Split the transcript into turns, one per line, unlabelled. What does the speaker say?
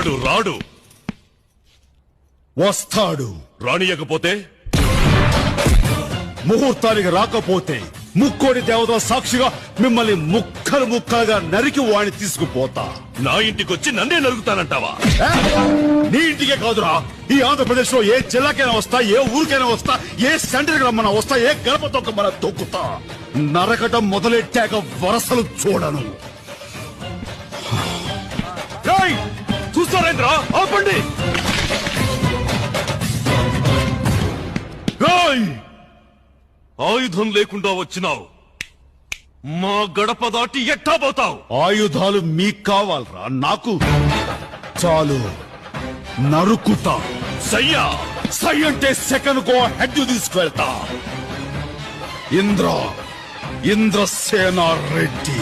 వాడు రాడు.
వస్తాడు.
రానియకపోతే?
ముహూర్తానికి రాకపోతే ముక్కోడి దేవత సాక్షిగా మిమ్మల్ని ముక్కలు ముక్కలుగా నరికి వాడిని తీసుకుపోతా.
నా ఇంటికొచ్చి నన్నే నరుగుతానంటావా?
నీ ఇంటికే కాదురా, ఈ ఆంధ్రప్రదేశ్ లో ఏ జిల్లాకైనా వస్తా, ఏ ఊరికైనా వస్తా, ఏ సెంటర్ రమ్మన్నా వస్తా, ఏ గడప తొక్కమన్నా తొక్కుతా. నరకటం మొదలెట్టాక వరసలు చూడను.
చూస్తారేంద్రా, ఆపండి. ఆయుధం లేకుండా వచ్చినావు, మా గడప దాటి ఎట్టా పోతావు?
ఆయుధాలు మీకు కావాలరా, నాకు చాలు. నరుకుతా.
సయ్యా.
సై అంటే సెకండ్ కో హెడ్ తీసుకెళ్తా. ఇంద్రసేన రెడ్డి.